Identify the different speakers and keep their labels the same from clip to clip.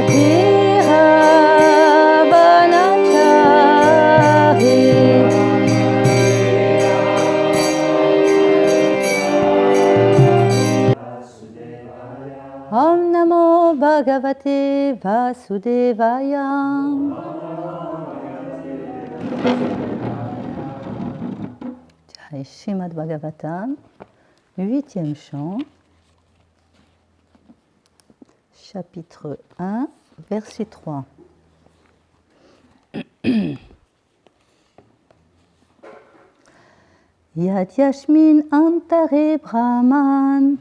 Speaker 1: Atira Banachari Om Namo Bhagavate Vasudevaya. Srimad Bhagavatam, 8e chant, chapitre 1, verset 3. Yad Yashmin Antare Brahman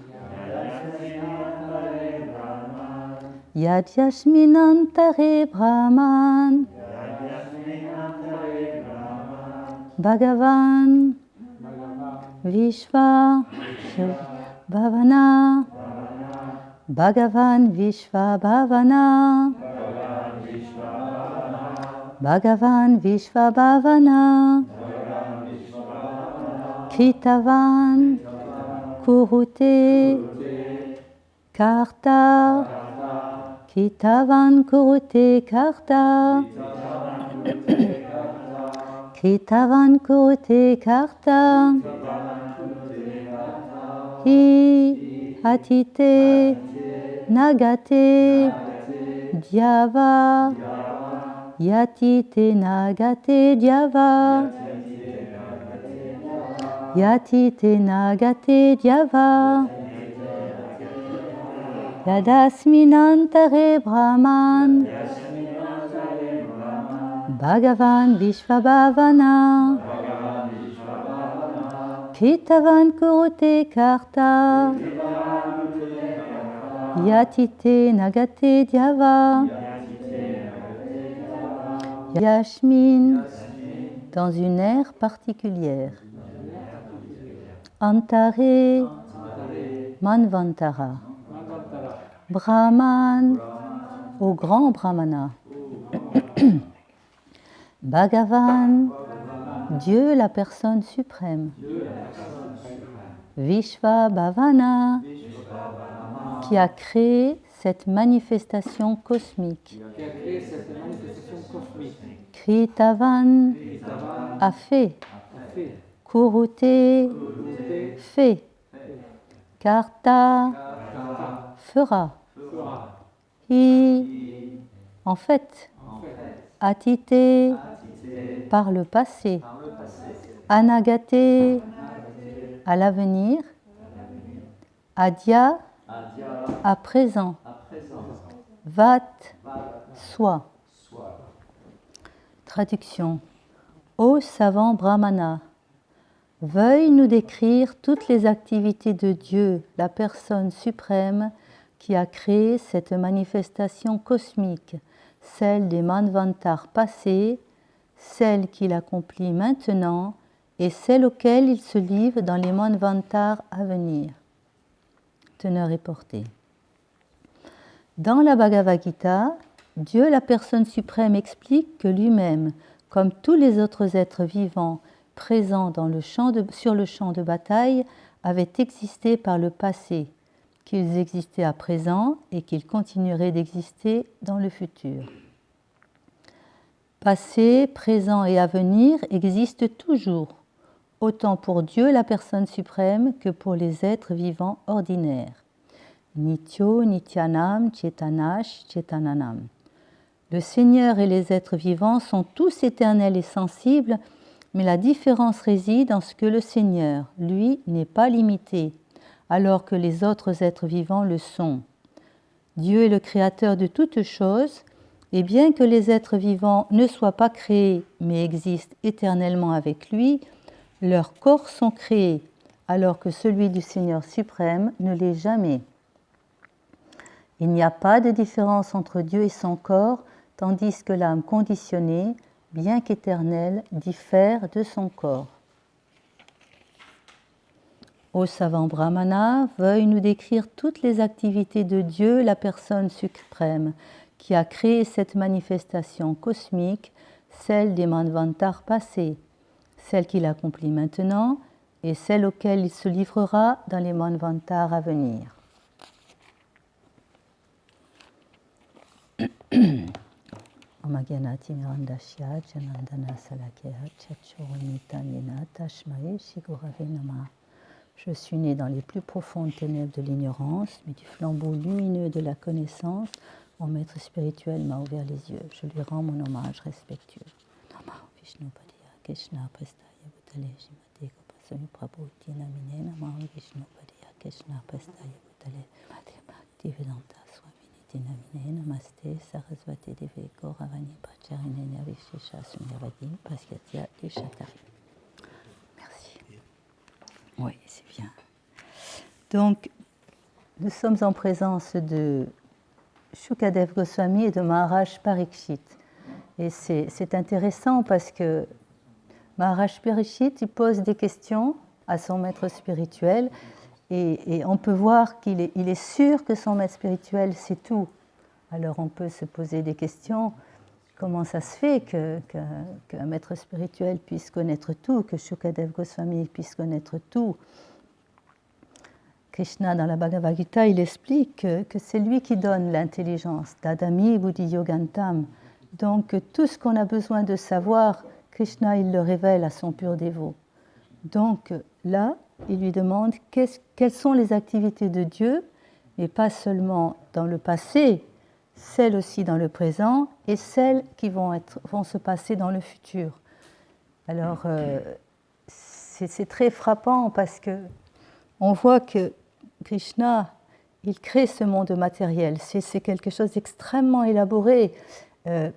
Speaker 1: Yad Yashmin Antare Brahman Bhagavan Vishva Bhavana Bhagavan Vishva Bhavana Bhagavan Vishva Bhavana Kritavan Kurute Karta Kritavan Kurute Karta Kritavan Kurute Karta Hi Hatite Nagate Dhyava Yatite Nagate Dhyava Yatite Nagate Dhyava Yadasminantare Brahman Bhagavan Vishvabhavana Kritavan Kurute Karta Yatite Nagate Dhyava Yashmin dans une ère particulière. Antare Manvantara Brahman au grand Brahmana Bhagavan Dieu la personne suprême Vishva Bhavana qui a créé cette manifestation cosmique. Kritavan a fait. Kurute fait. Karta fera. Hi en fait. Atite par le passé. Anagate à l'avenir. Adya à présent. Vat soit. Traduction. Ô savant Brahmana, veuille nous décrire toutes les activités de Dieu, la personne suprême qui a créé cette manifestation cosmique, celle des manvantars passés, celle qu'il accomplit maintenant et celle auxquelles il se livre dans les manvantars à venir. Teneur et portée. Dans la Bhagavad Gita, Dieu, la personne suprême, explique que lui-même, comme tous les autres êtres vivants présents sur le champ de bataille, avaient existé par le passé, qu'ils existaient à présent et qu'ils continueraient d'exister dans le futur. Passé, présent et avenir existent toujours, autant pour Dieu, la personne suprême, que pour les êtres vivants ordinaires. Nityo, Nityanam, Chetanash, Chetananam. Le Seigneur et les êtres vivants sont tous éternels et sensibles, mais la différence réside en ce que le Seigneur, lui, n'est pas limité, alors que les autres êtres vivants le sont. Dieu est le créateur de toutes choses, et bien que les êtres vivants ne soient pas créés, mais existent éternellement avec lui, leurs corps sont créés, alors que celui du Seigneur suprême ne l'est jamais. Il n'y a pas de différence entre Dieu et son corps, tandis que l'âme conditionnée, bien qu'éternelle, diffère de son corps. Ô savant Brahmana, veuille nous décrire toutes les activités de Dieu, la personne suprême, qui a créé cette manifestation cosmique, celle des manvantars passés, celle qu'il accomplit maintenant et celle auxquelles il se livrera dans les manvantars à venir. Omagyanati Mirandashya Janandana Salakya Chachorunitanyena Tashmae Shigurave Nama. Je suis né dans les plus profondes ténèbres de l'ignorance, mais du flambeau lumineux de la connaissance, mon maître spirituel m'a ouvert les yeux. Je lui rends mon hommage respectueux. Nama Vishnu Padaya Krishna Prestaya Bhutale Shimate Kopasami Prabhuti Namine Nama Vishnu Padaya Krishna Prestaya Bhutale Divedanta Swamini Namine Namaste Sarasvati Deve Gauravani Pracharine Nirvishesha Sunyavadi Pasyatya Deshatari. Merci. Oui, c'est bien. Donc, nous sommes en présence de Shukadev Goswami et de Maharaj Parikshit. Et c'est intéressant parce que Maharaj Parikshit, il pose des questions à son maître spirituel et on peut voir qu'il est sûr que son maître spirituel sait tout. Alors on peut se poser des questions. Comment ça se fait qu'un maître spirituel puisse connaître tout, que Shukadev Goswami puisse connaître tout? Krishna, dans la Bhagavad Gita, il explique que c'est lui qui donne l'intelligence, Dadami Buddhi Yogantam. Donc tout ce qu'on a besoin de savoir, Krishna, il le révèle à son pur dévot. Donc là, il lui demande quelles sont les activités de Dieu, mais pas seulement dans le passé, celles aussi dans le présent et celles qui vont se passer dans le futur. Alors, c'est très frappant parce que on voit que Krishna, il crée ce monde matériel. C'est quelque chose d'extrêmement élaboré. Il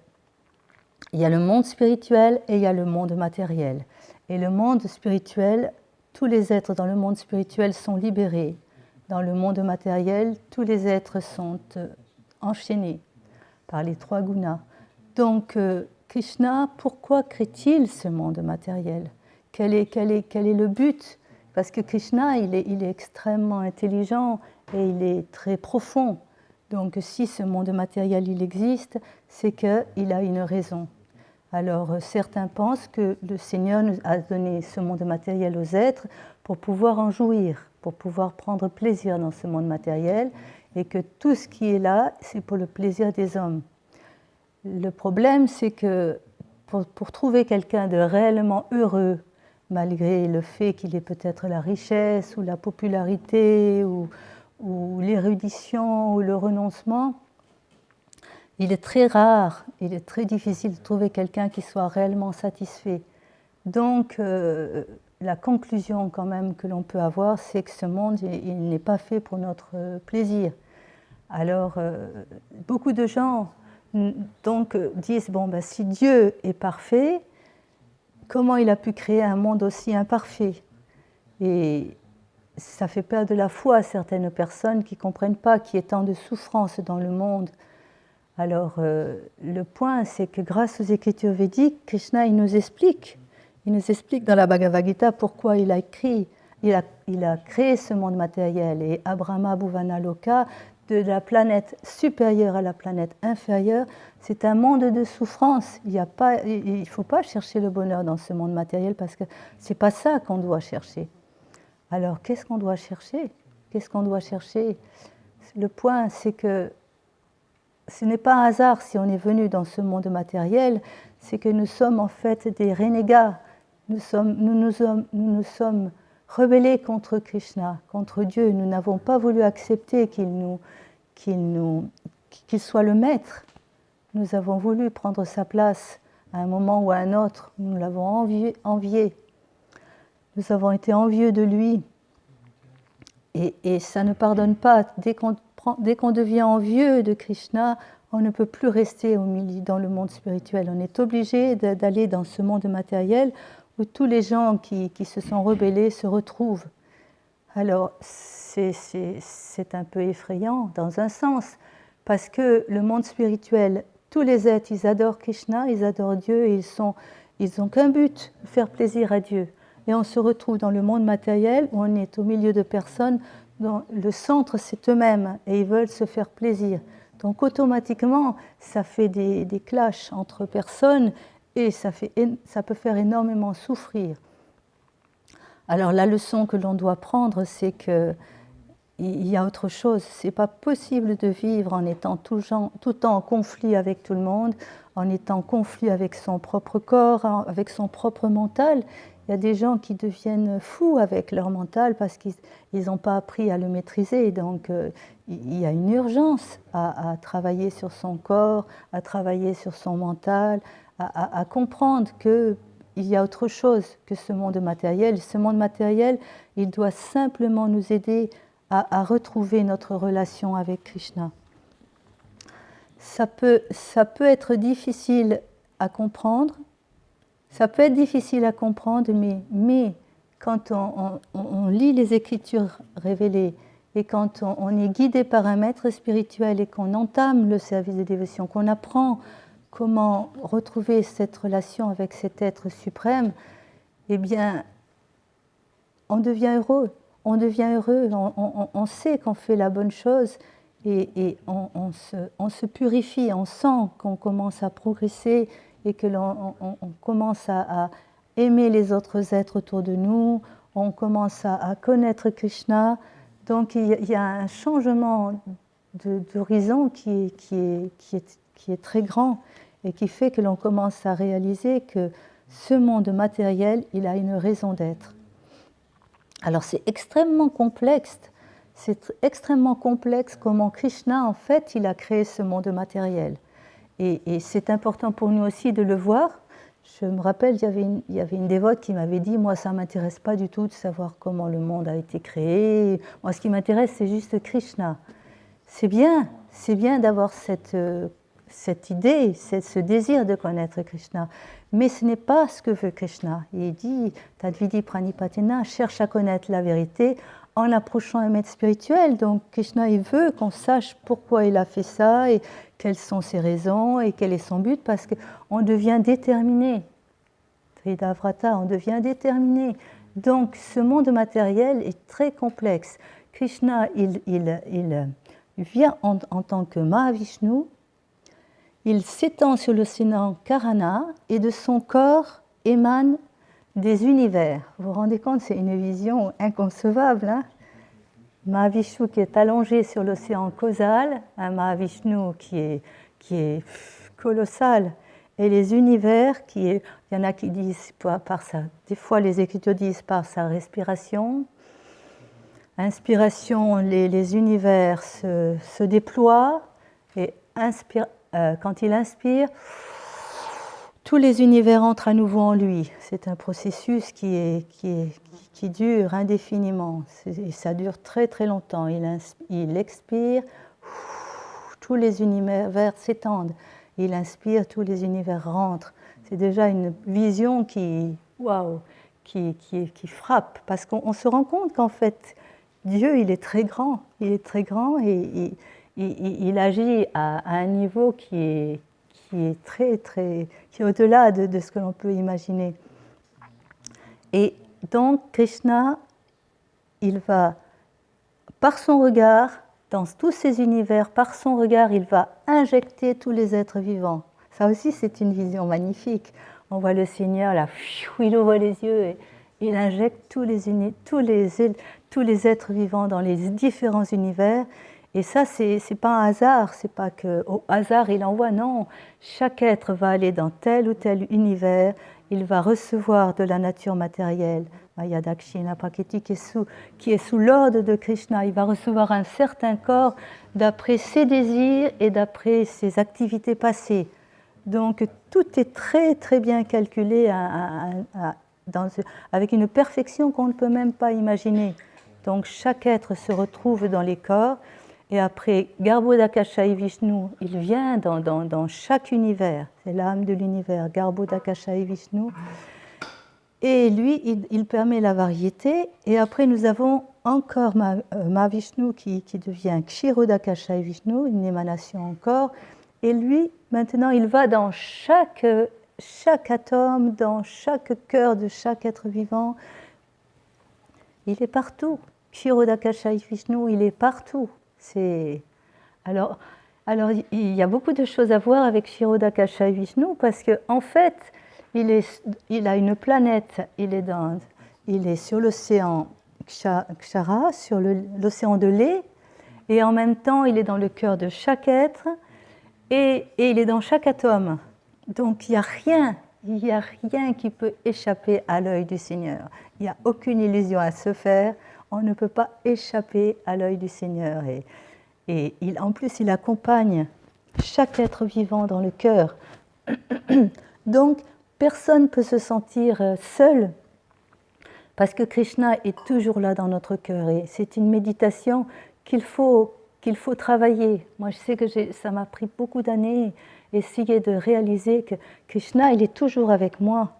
Speaker 1: y a le monde spirituel et il y a le monde matériel. Et le monde spirituel, tous les êtres dans le monde spirituel sont libérés. Dans le monde matériel, tous les êtres sont enchaînés par les trois gunas. Donc, Krishna, pourquoi crée-t-il ce monde matériel? Quel est le but? Parce que Krishna, il est extrêmement intelligent et il est très profond. Donc, si ce monde matériel il existe, c'est qu'il a une raison. Alors, certains pensent que le Seigneur nous a donné ce monde matériel aux êtres pour pouvoir en jouir, pour pouvoir prendre plaisir dans ce monde matériel, et que tout ce qui est là, c'est pour le plaisir des hommes. Le problème, c'est que pour trouver quelqu'un de réellement heureux, malgré le fait qu'il ait peut-être la richesse ou la popularité ou l'érudition ou le renoncement, il est très rare, il est très difficile de trouver quelqu'un qui soit réellement satisfait. Donc, la conclusion quand même que l'on peut avoir, c'est que ce monde, il n'est pas fait pour notre plaisir. Alors, beaucoup de gens donc, disent, si Dieu est parfait, comment il a pu créer un monde aussi imparfait? Et ça fait perdre de la foi à certaines personnes qui ne comprennent pas qu'il y ait tant de souffrance dans le monde. Alors, le point, c'est que grâce aux écritures védiques, Krishna, il nous explique dans la Bhagavad Gita pourquoi il a créé ce monde matériel. Et Abrahma Bhuvana Loka, de la planète supérieure à la planète inférieure, c'est un monde de souffrance. Il ne faut pas chercher le bonheur dans ce monde matériel parce que ce n'est pas ça qu'on doit chercher. Alors, qu'est-ce qu'on doit chercher? Le point, c'est que ce n'est pas un hasard si on est venu dans ce monde matériel, c'est que nous sommes en fait des renégats. Nous nous sommes rebellés contre Krishna, contre Dieu. Nous n'avons pas voulu accepter qu'il soit le maître. Nous avons voulu prendre sa place à un moment ou à un autre. Nous l'avons envié. Nous avons été envieux de lui. Et ça ne pardonne pas. Dès qu'on devient envieux de Krishna, on ne peut plus rester dans le monde spirituel. On est obligé d'aller dans ce monde matériel où tous les gens qui se sont rebellés se retrouvent. Alors, c'est un peu effrayant dans un sens, parce que le monde spirituel, tous les êtres, ils adorent Krishna, ils adorent Dieu, et ils n'ont qu'un but, faire plaisir à Dieu. Et on se retrouve dans le monde matériel où on est au milieu de personnes dont le centre c'est eux-mêmes et ils veulent se faire plaisir. Donc automatiquement, ça fait des clashs entre personnes et ça peut faire énormément souffrir. Alors la leçon que l'on doit prendre, c'est que il y a autre chose. Ce n'est pas possible de vivre en étant tout le temps en conflit avec tout le monde, en étant en conflit avec son propre corps, avec son propre mental. Il y a des gens qui deviennent fous avec leur mental parce qu'ils n'ont pas appris à le maîtriser. Donc, il y a une urgence à travailler sur son corps, à travailler sur son mental, à comprendre qu'il y a autre chose que ce monde matériel. Ce monde matériel, il doit simplement nous aider à retrouver notre relation avec Krishna. Ça peut être difficile à comprendre. Ça peut être difficile à comprendre, mais quand on lit les Écritures révélées et quand on est guidé par un maître spirituel et qu'on entame le service de dévotion, qu'on apprend comment retrouver cette relation avec cet être suprême, eh bien, on devient heureux. On devient heureux, on sait qu'on fait la bonne chose et on se purifie, on sent qu'on commence à progresser et que l'on commence à aimer les autres êtres autour de nous, on commence à connaître Krishna. Donc il y a un changement d'horizon qui est très grand et qui fait que l'on commence à réaliser que ce monde matériel, il a une raison d'être. Alors c'est extrêmement complexe comment Krishna, en fait, il a créé ce monde matériel. Et c'est important pour nous aussi de le voir. Je me rappelle, il y avait une dévote qui m'avait dit, moi ça ne m'intéresse pas du tout de savoir comment le monde a été créé. Moi ce qui m'intéresse, c'est juste Krishna. C'est bien d'avoir cette idée, ce désir de connaître Krishna. Mais ce n'est pas ce que veut Krishna. Il dit, Tadvidi Pranipatena, cherche à connaître la vérité en approchant un maître spirituel. Donc Krishna, il veut qu'on sache pourquoi il a fait ça et quelles sont ses raisons et quel est son but, parce qu'on devient déterminé. Tridavrata, on devient déterminé. Donc ce monde matériel est très complexe. Krishna, il vient en tant que Mahavishnu. Il s'étend sur l'océan Karana et de son corps émanent des univers. Vous vous rendez compte, c'est une vision inconcevable. Hein? Mahavishnu qui est allongé sur l'océan causal, un Mahavishnu qui est colossal, et les univers, il y en a qui disent par ça, des fois les Écritures disent par sa respiration. Inspiration, les univers se déploient et quand il inspire, tous les univers entrent à nouveau en lui. C'est un processus qui dure indéfiniment. Et ça dure très très longtemps. Il expire, tous les univers s'étendent. Il inspire, tous les univers rentrent. C'est déjà une vision qui frappe, parce qu'on se rend compte qu'en fait, Dieu, il est très grand. Il est très grand et il agit à un niveau qui est qui est au-delà de ce que l'on peut imaginer. Et donc Krishna, il va, par son regard, dans tous ces univers, par son regard, il va injecter tous les êtres vivants. Ça aussi, c'est une vision magnifique. On voit le Seigneur, là, il ouvre les yeux et il injecte tous les êtres vivants dans les différents univers. Et ça, c'est pas un hasard, c'est pas qu'au hasard il envoie, non. Chaque être va aller dans tel ou tel univers, il va recevoir de la nature matérielle, Maya Dakshina Prakriti, qui est sous l'ordre de Krishna. Il va recevoir un certain corps d'après ses désirs et d'après ses activités passées. Donc tout est très très bien calculé avec une perfection qu'on ne peut même pas imaginer. Donc chaque être se retrouve dans les corps. Et après, Garbhodakashayi Vishnu, il vient dans chaque univers. C'est l'âme de l'univers, Garbhodakashayi Vishnu. Et lui, il permet la variété. Et après, nous avons encore Mahavishnu qui devient Kshirodakashayi Vishnu, une émanation encore. Et lui, maintenant, il va dans chaque atome, dans chaque cœur de chaque être vivant. Il est partout. Kshirodakashayi Vishnu, il est partout. Alors, il y a beaucoup de choses à voir avec Kshirodakashayi Vishnu parce qu'en fait, il a une planète, il est sur l'océan Kshara, sur l'océan de lait, et en même temps, il est dans le cœur de chaque être, et il est dans chaque atome. Donc, il n'y a rien qui peut échapper à l'œil du Seigneur. Il n'y a aucune illusion à se faire. On ne peut pas échapper à l'œil du Seigneur. Et en plus, il accompagne chaque être vivant dans le cœur. Donc, personne ne peut se sentir seul, parce que Krishna est toujours là dans notre cœur. Et c'est une méditation qu'il faut travailler. Moi, je sais que ça m'a pris beaucoup d'années, essayer de réaliser que Krishna, il est toujours avec moi.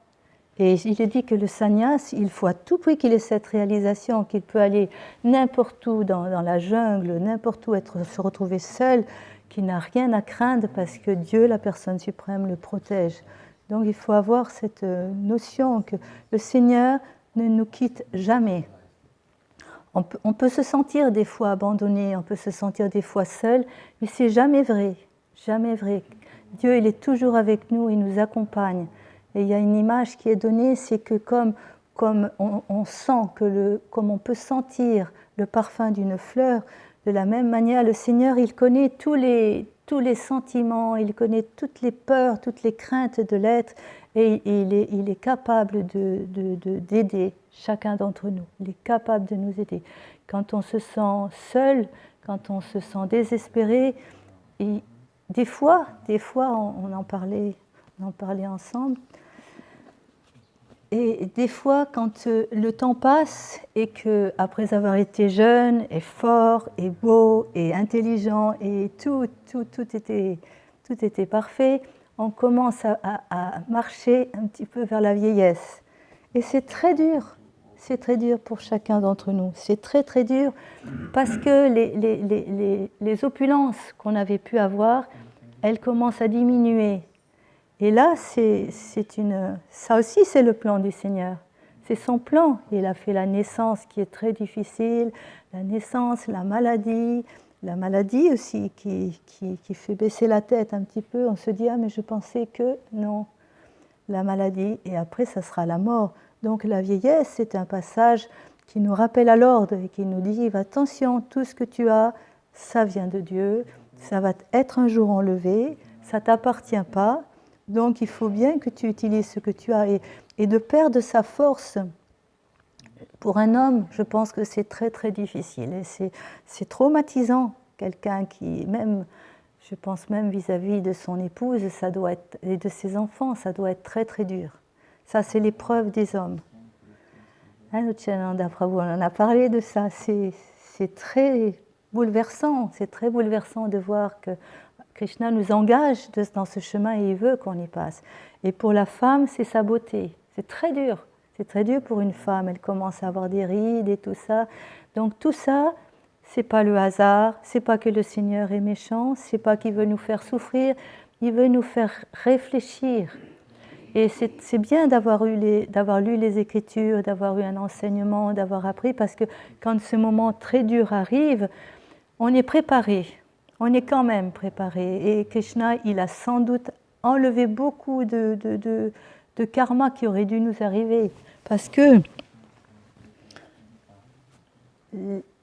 Speaker 1: Et il dit que le sannyas, il faut à tout prix qu'il ait cette réalisation, qu'il peut aller n'importe où dans la jungle, n'importe où se retrouver seul, qu'il n'a rien à craindre parce que Dieu, la personne suprême, le protège. Donc il faut avoir cette notion que le Seigneur ne nous quitte jamais. On peut se sentir des fois abandonné, on peut se sentir des fois seul, mais c'est jamais vrai, jamais vrai. Dieu, il est toujours avec nous, il nous accompagne. Et il y a une image qui est donnée, c'est que comme on sent comme on peut sentir le parfum d'une fleur, de la même manière, le Seigneur, il connaît tous les sentiments, il connaît toutes les peurs, toutes les craintes de l'être, et il est capable d'aider chacun d'entre nous. Il est capable de nous aider. Quand on se sent seul, quand on se sent désespéré, et des fois, on en parlait ensemble. Et des fois, quand le temps passe et que, après avoir été jeune et fort et beau et intelligent et tout était parfait, on commence à marcher un petit peu vers la vieillesse. Et c'est très dur pour chacun d'entre nous. C'est très très dur parce que les opulences qu'on avait pu avoir, elles commencent à diminuer. Et là, ça aussi, c'est le plan du Seigneur. C'est son plan. Il a fait la naissance qui est très difficile, la naissance, la maladie aussi qui fait baisser la tête un petit peu. On se dit, ah mais je pensais que non, la maladie, et après ça sera la mort. Donc la vieillesse, c'est un passage qui nous rappelle à l'ordre et qui nous dit, attention, tout ce que tu as, ça vient de Dieu, ça va être un jour enlevé, ça ne t'appartient pas. Donc il faut bien que tu utilises ce que tu as. Et de perdre sa force, pour un homme, je pense que c'est très très difficile. Et c'est traumatisant. Quelqu'un qui, même, je pense même vis-à-vis de son épouse, ça doit être, et de ses enfants, ça doit être très très dur. Ça, c'est l'épreuve des hommes. Nityananda Prabhu, on en a parlé de ça. C'est très bouleversant. C'est très bouleversant de voir que Krishna nous engage dans ce chemin et il veut qu'on y passe. Et pour la femme, c'est sa beauté. C'est très dur. C'est très dur pour une femme. Elle commence à avoir des rides et tout ça. Donc tout ça, c'est pas le hasard. C'est pas que le Seigneur est méchant. C'est pas qu'il veut nous faire souffrir. Il veut nous faire réfléchir. Et c'est bien d'avoir lu les Écritures, d'avoir eu un enseignement, d'avoir appris, parce que quand ce moment très dur arrive, on est préparé. On est quand même préparé. Et Krishna, il a sans doute enlevé beaucoup de karma qui aurait dû nous arriver. Parce que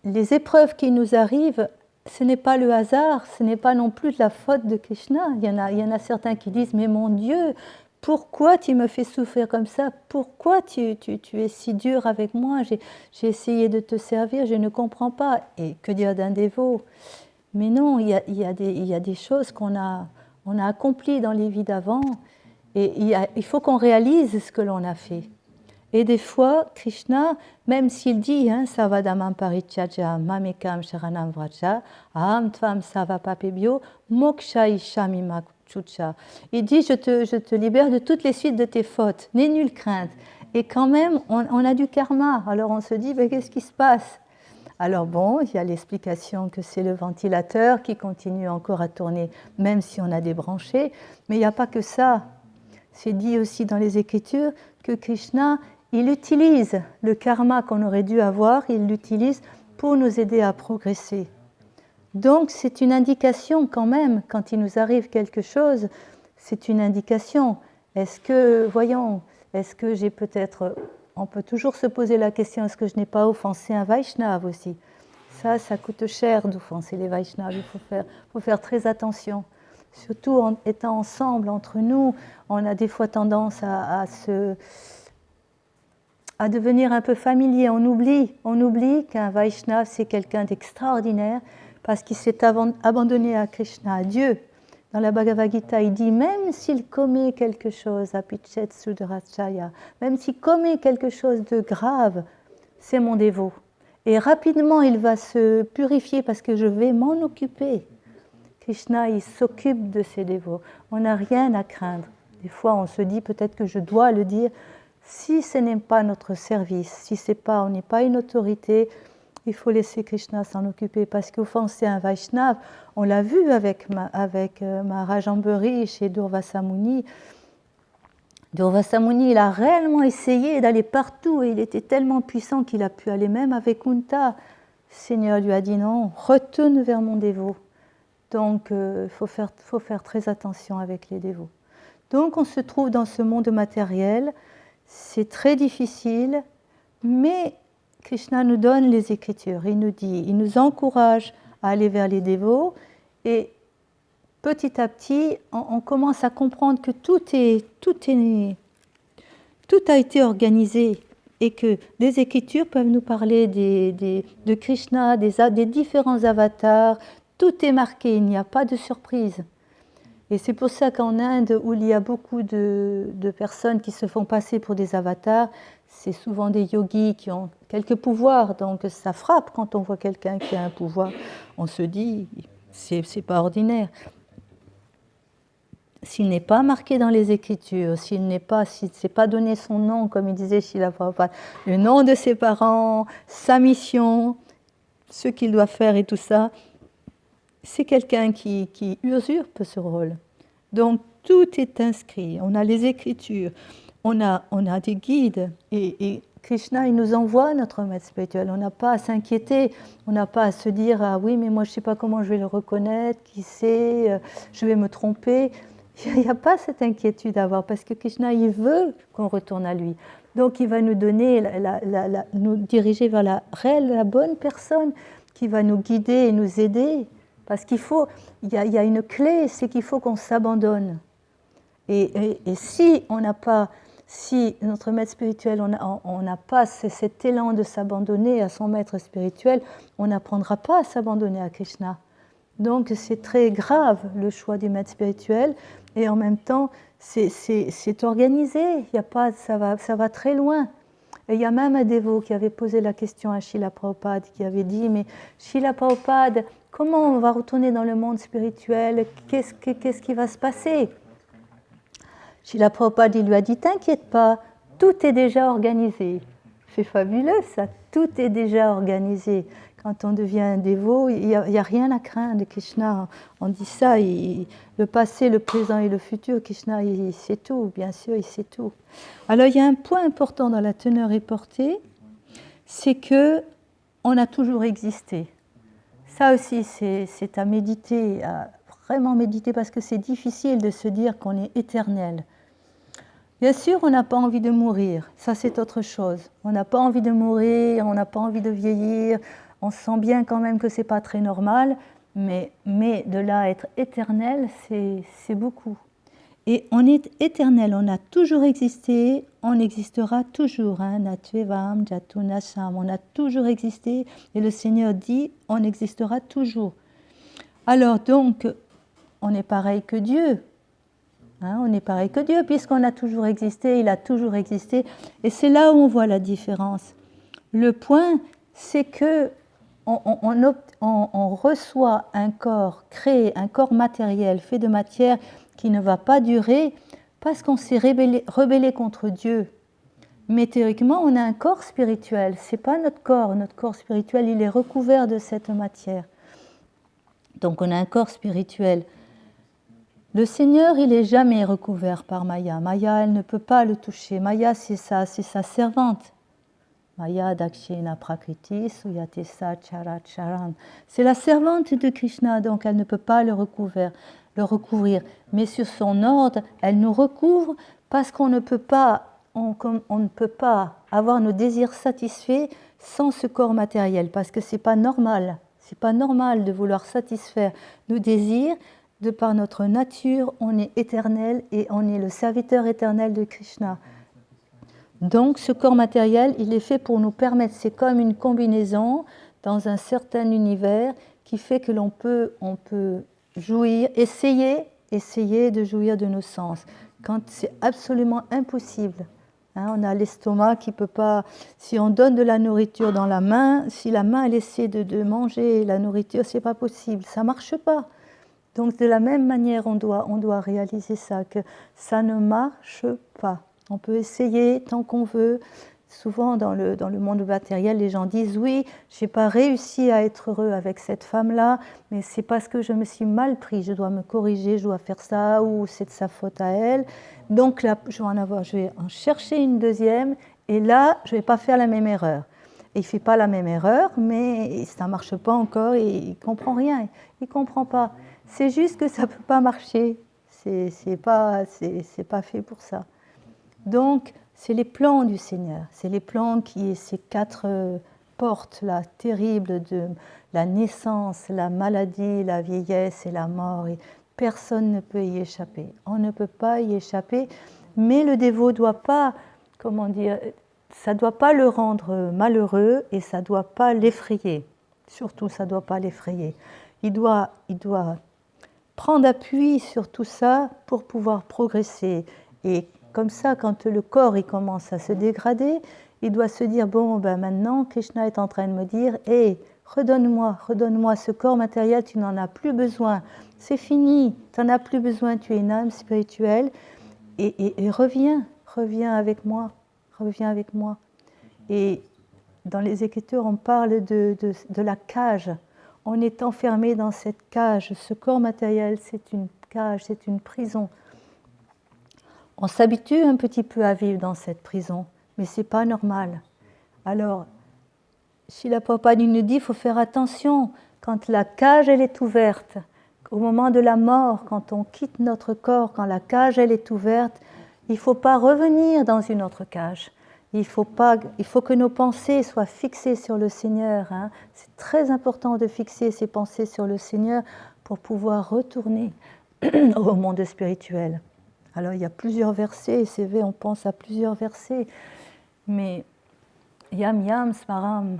Speaker 1: les épreuves qui nous arrivent, ce n'est pas le hasard, ce n'est pas non plus de la faute de Krishna. Il y en a certains qui disent, mais mon Dieu, pourquoi tu me fais souffrir comme ça? Pourquoi tu es si dur avec moi? J'ai essayé de te servir, je ne comprends pas. Et que dire d'un dévot? Mais non, il y a des choses qu'on a accomplies dans les vies d'avant, et il faut qu'on réalise ce que l'on a fait. Et des fois, Krishna, même s'il dit Savadamam parityajya mamekam sharanam vraja aham tvam savapapebhyo moksha ishami makchucha. Il dit je te libère de toutes les suites de tes fautes, n'aie nulle crainte. Et quand même, on a du karma. Alors on se dit mais qu'est-ce qui se passe? Alors bon, il y a l'explication que c'est le ventilateur qui continue encore à tourner, même si on a débranché. Mais il n'y a pas que ça. C'est dit aussi dans les Écritures que Krishna, il utilise le karma qu'on aurait dû avoir, il l'utilise pour nous aider à progresser. Donc c'est une indication quand même, quand il nous arrive quelque chose, c'est une indication. Est-ce que j'ai peut-être on peut toujours se poser la question, est-ce que je n'ai pas offensé un Vaishnav aussi? Ça coûte cher d'offenser les Vaishnavas, il faut faire très attention. Surtout en étant ensemble, entre nous, on a des fois tendance à devenir un peu familier. On oublie qu'un Vaishnava, c'est quelqu'un d'extraordinaire parce qu'il s'est abandonné à Krishna, à Dieu. Dans la Bhagavad Gita, il dit, même s'il commet quelque chose, apichet sudrachaya, même s'il commet quelque chose de grave, c'est mon dévot. Et rapidement, il va se purifier parce que je vais m'en occuper. Krishna, il s'occupe de ses dévots. On n'a rien à craindre. Des fois, on se dit peut-être que je dois le dire. Si ce n'est pas notre service, si on n'est pas une autorité, il faut laisser Krishna s'en occuper. Parce qu'offenser un Vaishnav, on l'a vu avec Maharaj Ambarish et Durvasa Muni. Durvasa Muni, il a réellement essayé d'aller partout et il était tellement puissant qu'il a pu aller même avec Kunta. Le Seigneur lui a dit non, retourne vers mon dévot. Donc, il faut faire très attention avec les dévots. Donc, on se trouve dans ce monde matériel, c'est très difficile, mais Krishna nous donne les Écritures. Il nous encourage à aller vers les dévots et petit à petit, on commence à comprendre que tout a été organisé et que les Écritures peuvent nous parler de Krishna, des différents avatars. Tout est marqué, il n'y a pas de surprise. Et c'est pour ça qu'en Inde, où il y a beaucoup de personnes qui se font passer pour des avatars, c'est souvent des yogis qui ont quelques pouvoirs. Donc ça frappe quand on voit quelqu'un qui a un pouvoir. On se dit, c'est pas ordinaire. S'il n'est pas marqué dans les Écritures, s'il ne s'est pas donné son nom, comme il disait Srila Prabhupada, le nom de ses parents, sa mission, ce qu'il doit faire et tout ça, c'est quelqu'un qui usurpe ce rôle. Donc tout est inscrit. On a les Écritures, on a des guides et Krishna, il nous envoie notre maître spirituel. On n'a pas à s'inquiéter, on n'a pas à se dire ah oui mais moi je ne sais pas comment je vais le reconnaître, qui c'est, je vais me tromper. Il n'y a pas cette inquiétude à avoir parce que Krishna il veut qu'on retourne à lui. Donc il va nous donner, nous diriger vers la bonne personne qui va nous guider et nous aider. Parce il y a une clé, c'est qu'il faut qu'on s'abandonne. Et si notre maître spirituel, on n'a pas cet élan de s'abandonner à son maître spirituel, on n'apprendra pas à s'abandonner à Krishna. Donc c'est très grave le choix du maître spirituel, et en même temps c'est organisé. Ça va très loin. Et il y a même un dévot qui avait posé la question à Srila Prabhupada, qui avait dit mais Srila Prabhupada, comment on va retourner dans le monde spirituel? Qu'est-ce qui va se passer? Srila Prabhupada, il lui a dit, t'inquiète pas, tout est déjà organisé. C'est fabuleux ça, tout est déjà organisé. Quand on devient un dévot, il n'y a rien à craindre. Krishna, on dit ça, le passé, le présent et le futur, Krishna, il sait tout, bien sûr, il sait tout. Alors il y a un point important dans la teneur et portée, c'est qu'on a toujours existé. Ça aussi, c'est à méditer, à vraiment méditer, parce que c'est difficile de se dire qu'on est éternel. Bien sûr, on n'a pas envie de mourir, ça c'est autre chose. On n'a pas envie de mourir, on n'a pas envie de vieillir, on sent bien quand même que ce n'est pas très normal, mais de là à être éternel, c'est beaucoup. Et on est éternel, on a toujours existé, on existera toujours. Natvevam, Jatunasham, on a toujours existé, et le Seigneur dit, on existera toujours. Alors donc, on est pareil que Dieu. On est pareil que Dieu, puisqu'on a toujours existé, il a toujours existé. Et c'est là où on voit la différence. Le point, c'est que on reçoit un corps créé, un corps matériel fait de matière qui ne va pas durer parce qu'on s'est rebellé contre Dieu. Mais théoriquement, on a un corps spirituel. Ce n'est pas notre corps spirituel, il est recouvert de cette matière. Donc on a un corps spirituel. Le Seigneur, il n'est jamais recouvert par Maya. Maya, elle ne peut pas le toucher. Maya, c'est sa servante. Maya Dakshina Prakriti Suyatesa Charat Charan. C'est la servante de Krishna, donc elle ne peut pas le recouvrir. Mais sur son ordre, elle nous recouvre parce qu'on ne peut pas avoir nos désirs satisfaits sans ce corps matériel, parce que c'est pas normal. C'est pas normal de vouloir satisfaire nos désirs. De par notre nature, on est éternel et on est le serviteur éternel de Krishna. Donc ce corps matériel, il est fait pour nous permettre, c'est comme une combinaison dans un certain univers qui fait que on peut jouir, essayer de jouir de nos sens, quand c'est absolument impossible. On a l'estomac qui ne peut pas... Si on donne de la nourriture dans la main, si la main elle essaie de manger la nourriture, ce n'est pas possible, ça ne marche pas. Donc de la même manière, on doit réaliser ça, que ça ne marche pas. On peut essayer tant qu'on veut. Souvent dans le monde matériel, les gens disent « Oui, je n'ai pas réussi à être heureux avec cette femme-là, mais c'est parce que je me suis mal pris, je dois me corriger, je dois faire ça, ou c'est de sa faute à elle. Donc là, je vais en chercher une deuxième, et là, je ne vais pas faire la même erreur. » Et il ne fait pas la même erreur, mais ça ne marche pas encore, et il ne comprend rien, il ne comprend pas. C'est juste que ça ne peut pas marcher, c'est pas fait pour ça. Donc, c'est les plans du Seigneur, c'est les plans qui, ces 4 portes là, terribles de la naissance, la maladie, la vieillesse et la mort. Et personne ne peut y échapper. On ne peut pas y échapper, mais le dévot ne doit pas, ça ne doit pas le rendre malheureux et ça ne doit pas l'effrayer. Surtout, ça ne doit pas l'effrayer. Il doit prendre appui sur tout ça pour pouvoir progresser. Et comme ça, quand le corps il commence à se dégrader, il doit se dire, bon, maintenant, Krishna est en train de me dire, hé, redonne-moi ce corps matériel, tu n'en as plus besoin. C'est fini, tu n'en as plus besoin, tu es une âme spirituelle. Et reviens avec moi, reviens avec moi. Et dans les Écritures, on parle de la cage. On est enfermé dans cette cage. Ce corps matériel, c'est une cage, c'est une prison. On s'habitue un petit peu à vivre dans cette prison, mais ce n'est pas normal. Alors, Srila Prabhupada nous dit qu'il faut faire attention quand la cage elle est ouverte, au moment de la mort, quand on quitte notre corps, quand la cage elle est ouverte, il ne faut pas revenir dans une autre cage. Il faut que nos pensées soient fixées sur le Seigneur. C'est très important de fixer ses pensées sur le Seigneur pour pouvoir retourner au monde spirituel. Alors il y a plusieurs versets, c'est vrai, on pense à plusieurs versets, mais yam yam smaram,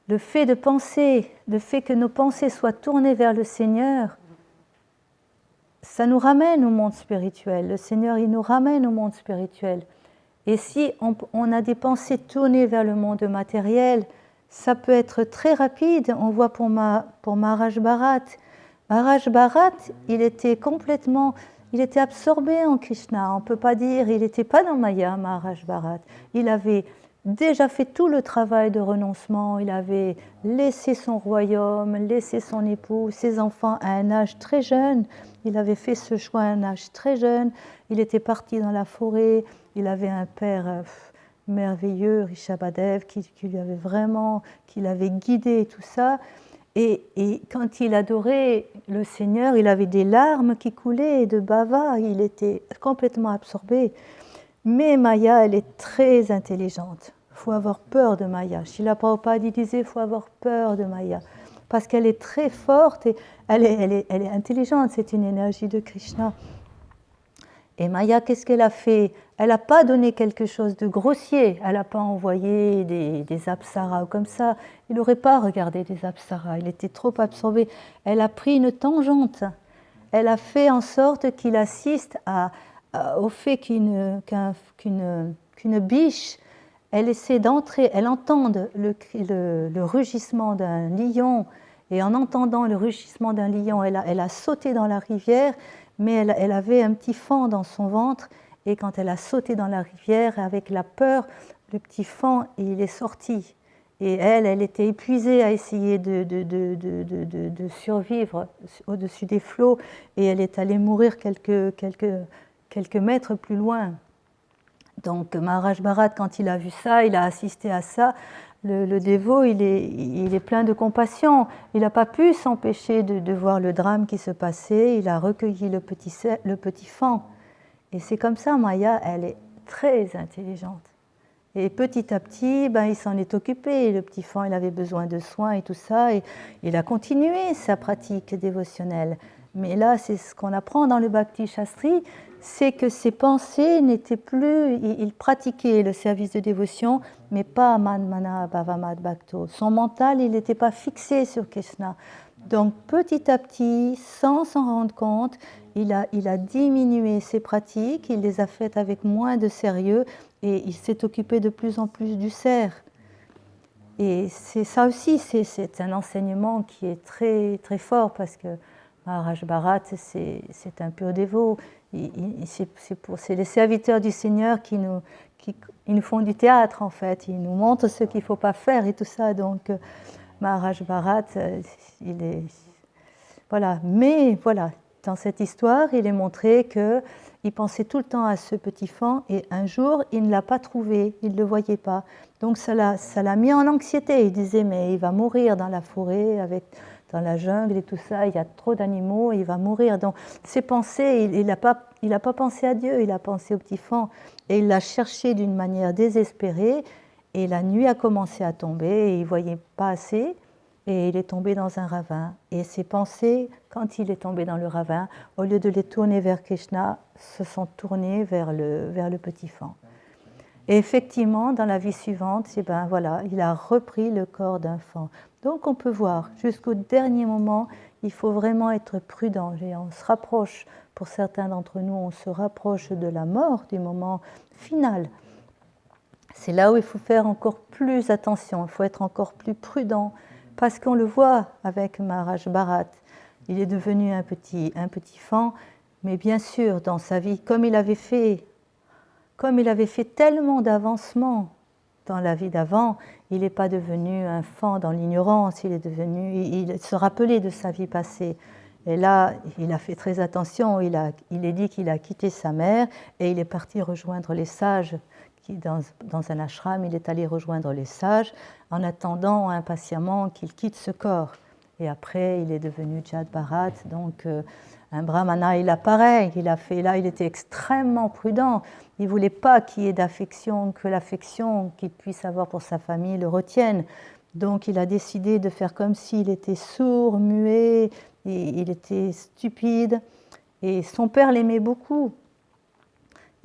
Speaker 1: le fait de penser, le fait que nos pensées soient tournées vers le Seigneur, ça nous ramène au monde spirituel. Le Seigneur, il nous ramène au monde spirituel. Et si on a des pensées tournées vers le monde matériel, ça peut être très rapide. On voit pour Maharaj Bharat. Maharaj Bharat, il était absorbé en Krishna. On ne peut pas dire, il n'était pas dans Maya, Maharaj Bharat. Il avait déjà fait tout le travail de renoncement. Il avait laissé son royaume, laissé son époux, ses enfants à un âge très jeune. Il avait fait ce choix à un âge très jeune. Il était parti dans la forêt. Il avait un père merveilleux, Rishabhadev, qui l'avait guidé et tout ça. Et quand il adorait le Seigneur, il avait des larmes qui coulaient de bava. Il était complètement absorbé. Mais Maya, elle est très intelligente. Il faut avoir peur de Maya. Srila Prabhupada disait qu'il faut avoir peur de Maya. Parce qu'elle est très forte et elle est intelligente. C'est une énergie de Krishna. Et Maya, qu'est-ce qu'elle a fait? Elle n'a pas donné quelque chose de grossier. Elle n'a pas envoyé des apsaras ou comme ça. Il n'aurait pas regardé des apsaras. Il était trop absorbé. Elle a pris une tangente. Elle a fait en sorte qu'il assiste au fait qu'une biche, elle essaie d'entrer, elle entend le rugissement d'un lion. Et en entendant le rugissement d'un lion, elle a sauté dans la rivière. Mais elle avait un petit faon dans son ventre, et quand elle a sauté dans la rivière, avec la peur, le petit faon, il est sorti. Et elle était épuisée à essayer de survivre au-dessus des flots, et elle est allée mourir quelques mètres plus loin. Donc Maharaj Bharat, quand il a vu ça, il a assisté à ça. Le dévot, il est plein de compassion. Il n'a pas pu s'empêcher de voir le drame qui se passait. Il a recueilli le petit faon. Et c'est comme ça, Maya, elle est très intelligente. Et petit à petit, il s'en est occupé. Le petit enfant, il avait besoin de soins et tout ça. Et il a continué sa pratique dévotionnelle. Mais là, c'est ce qu'on apprend dans le Bhakti Shastri, c'est que ses pensées n'étaient plus... Il pratiquait le service de dévotion, mais pas Manmana Bhavamad Bhakto. Son mental, il n'était pas fixé sur Krishna. Donc petit à petit, sans s'en rendre compte, il a diminué ses pratiques, il les a faites avec moins de sérieux et il s'est occupé de plus en plus du cerf. Et c'est ça aussi, c'est un enseignement qui est très, très fort parce que Maharaj Bharat, c'est un pur dévot. C'est les serviteurs du Seigneur qui nous font du théâtre en fait, ils nous montrent ce qu'il ne faut pas faire et tout ça. Donc Maharaj Bharat, il est... Voilà. Mais voilà, dans cette histoire, il est montré qu'il pensait tout le temps à ce petit enfant et un jour, il ne l'a pas trouvé, il ne le voyait pas. Donc ça l'a mis en anxiété. Il disait, mais il va mourir dans la forêt, dans la jungle et tout ça, il y a trop d'animaux, il va mourir. Donc ses pensées, il n'a pas pensé à Dieu, il a pensé au petit enfant. Et il l'a cherché d'une manière désespérée. Et la nuit a commencé à tomber et il ne voyait pas assez. Et il est tombé dans un ravin. Et ses pensées, quand il est tombé dans le ravin, au lieu de les tourner vers Krishna, se sont tournées vers le petit enfant. Et effectivement, dans la vie suivante, voilà, il a repris le corps d'un enfant. Donc on peut voir, jusqu'au dernier moment, il faut vraiment être prudent. Et on se rapproche, pour certains d'entre nous, on se rapproche de la mort, du moment final. C'est là où il faut faire encore plus attention, il faut être encore plus prudent. Parce qu'on le voit avec Maharaj Bharat, il est devenu un petit enfant, mais bien sûr, dans sa vie, comme il avait fait tellement d'avancements dans la vie d'avant, il n'est pas devenu un enfant dans l'ignorance, il se rappelait de sa vie passée. Et là, il a fait très attention, il est dit qu'il a quitté sa mère et il est parti rejoindre les sages. Dans un ashram, il est allé rejoindre les sages en attendant impatiemment qu'il quitte ce corps. Et après, il est devenu Jad Bharat, donc un brahmana. Il a pareil, il était extrêmement prudent. Il ne voulait pas qu'il y ait d'affection, que l'affection qu'il puisse avoir pour sa famille le retienne. Donc il a décidé de faire comme s'il était sourd, muet, et il était stupide. Et son père l'aimait beaucoup.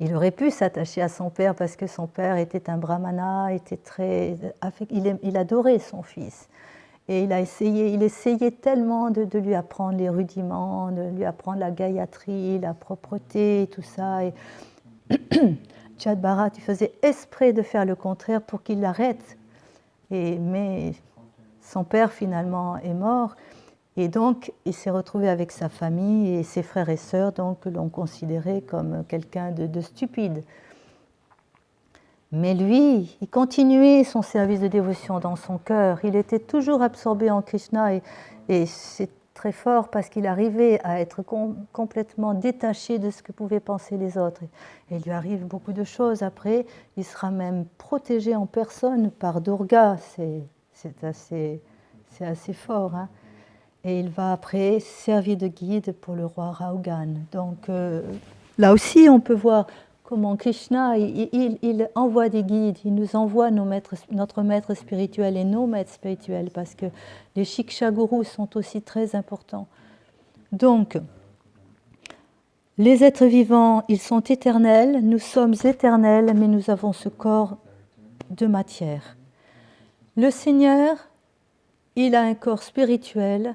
Speaker 1: Il aurait pu s'attacher à son père parce que son père était un brahmana, il adorait son fils. Et il essayait tellement de lui apprendre les rudiments, de lui apprendre la gayatri, la propreté, tout ça. Et Jad Bharat, il faisait exprès de faire le contraire pour qu'il l'arrête. Mais son père finalement est mort. Et donc, il s'est retrouvé avec sa famille et ses frères et sœurs, donc l'ont considéré comme quelqu'un de stupide. Mais lui, il continuait son service de dévotion dans son cœur. Il était toujours absorbé en Krishna et c'est très fort parce qu'il arrivait à être complètement détaché de ce que pouvaient penser les autres. Et il lui arrive beaucoup de choses après. Il sera même protégé en personne par Durga. C'est assez fort, hein. Et il va après servir de guide pour le roi Raugan. Donc là aussi, on peut voir comment Krishna, il envoie des guides, il nous envoie notre maître spirituel et nos maîtres spirituels, parce que les Shiksha Gurus sont aussi très importants. Donc, les êtres vivants, ils sont éternels, nous sommes éternels, mais nous avons ce corps de matière. Le Seigneur, il a un corps spirituel,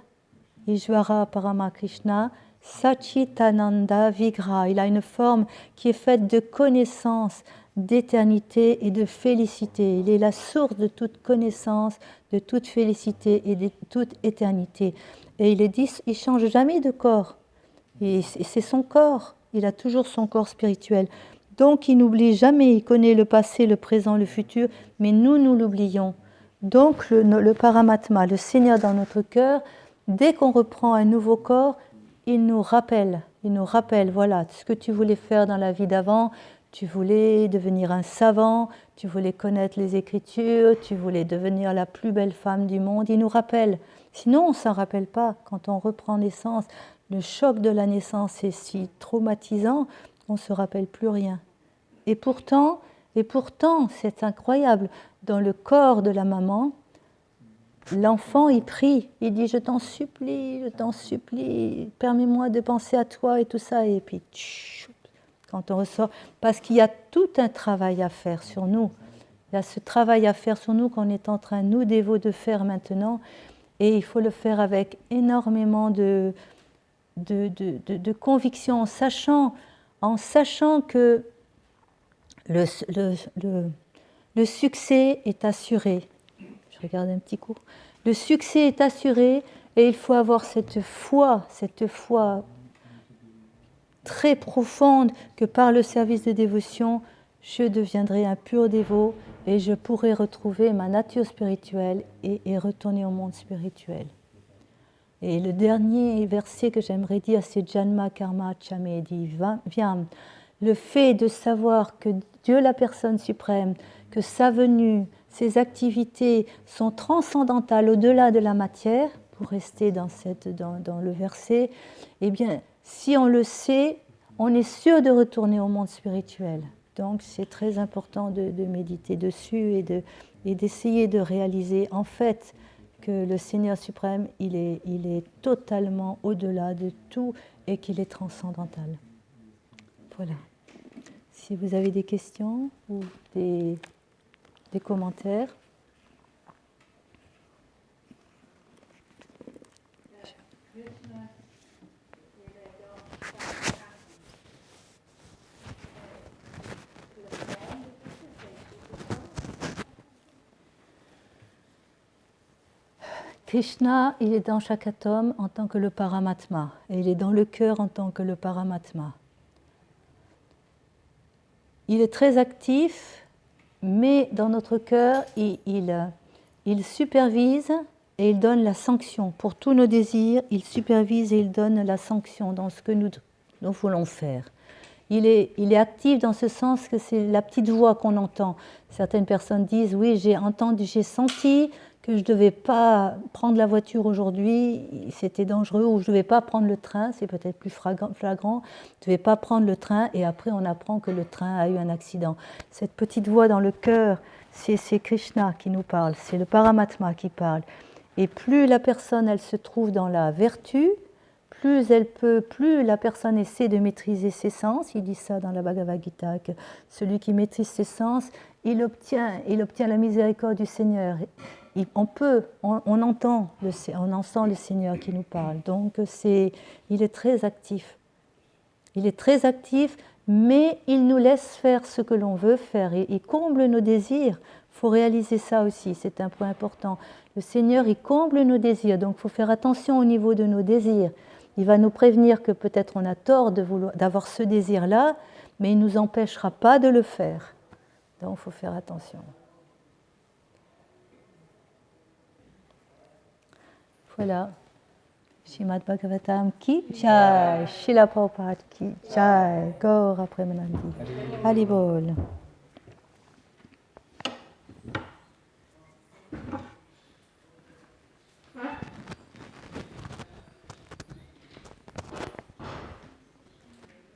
Speaker 1: Ishvara Paramakrishna, Sachitananda Vigraha. Il a une forme qui est faite de connaissance, d'éternité et de félicité. Il est la source de toute connaissance, de toute félicité et de toute éternité. Et il est dit, il ne change jamais de corps. Et c'est son corps. Il a toujours son corps spirituel. Donc il n'oublie jamais. Il connaît le passé, le présent, le futur, mais nous l'oublions. Donc le Paramatma, le Seigneur dans notre cœur, dès qu'on reprend un nouveau corps, il nous rappelle, voilà, ce que tu voulais faire dans la vie d'avant, tu voulais devenir un savant, tu voulais connaître les Écritures, tu voulais devenir la plus belle femme du monde, il nous rappelle. Sinon, on ne s'en rappelle pas. Quand on reprend naissance, le choc de la naissance est si traumatisant, on ne se rappelle plus rien. Et pourtant, Et pourtant, c'est incroyable. Dans le corps de la maman, l'enfant, il prie. Il dit, je t'en supplie, permets-moi de penser à toi et tout ça. Et puis, quand on ressort, parce qu'il y a tout un travail à faire sur nous. Il y a ce travail à faire sur nous qu'on est en train, nous, dévots, de faire maintenant. Et il faut le faire avec énormément de conviction, en sachant que le succès est assuré. Je regarde un petit coup. Le succès est assuré et il faut avoir cette foi très profonde que par le service de dévotion, je deviendrai un pur dévot et je pourrai retrouver ma nature spirituelle et retourner au monde spirituel. Et le dernier verset que j'aimerais dire, c'est Janma Karma Chamedi Vyam. Le fait de savoir que Dieu, la personne suprême, que sa venue, ses activités sont transcendantales au-delà de la matière, pour rester dans le verset, eh bien, si on le sait, on est sûr de retourner au monde spirituel. Donc, c'est très important de méditer dessus et d'essayer de réaliser, en fait, que le Seigneur suprême, il est totalement au-delà de tout et qu'il est transcendantal. Voilà. Si vous avez des questions ou des commentaires. Krishna, il est dans chaque atome en tant que le Paramatma, et il est dans le cœur en tant que le Paramatma. Il est très actif, mais dans notre cœur, il supervise et il donne la sanction. Pour tous nos désirs, il supervise et il donne la sanction dans ce que nous voulons faire. Il est actif dans ce sens que c'est la petite voix qu'on entend. Certaines personnes disent, oui, j'ai senti que je ne devais pas prendre la voiture aujourd'hui, c'était dangereux, ou je ne devais pas prendre le train, c'est peut-être plus flagrant, je ne devais pas prendre le train, et après on apprend que le train a eu un accident. Cette petite voix dans le cœur, c'est Krishna qui nous parle, c'est le Paramatma qui parle. Et plus la personne, elle se trouve dans la vertu, plus la personne essaie de maîtriser ses sens. Il dit ça dans la Bhagavad Gita, que celui qui maîtrise ses sens, il obtient la miséricorde du Seigneur. On entend le Seigneur qui nous parle. Donc il est très actif. Il est très actif, mais il nous laisse faire ce que l'on veut faire. Il comble nos désirs. Il faut réaliser ça aussi, c'est un point important. Le Seigneur, il comble nos désirs, donc il faut faire attention au niveau de nos désirs. Il va nous prévenir que peut-être on a tort d'avoir ce désir-là, mais il ne nous empêchera pas de le faire. Donc il faut faire attention. Voilà. Srimad Bhagavatam ki jai, Srila Prabhupada ki jai, Gaura Premanandi. Haribol.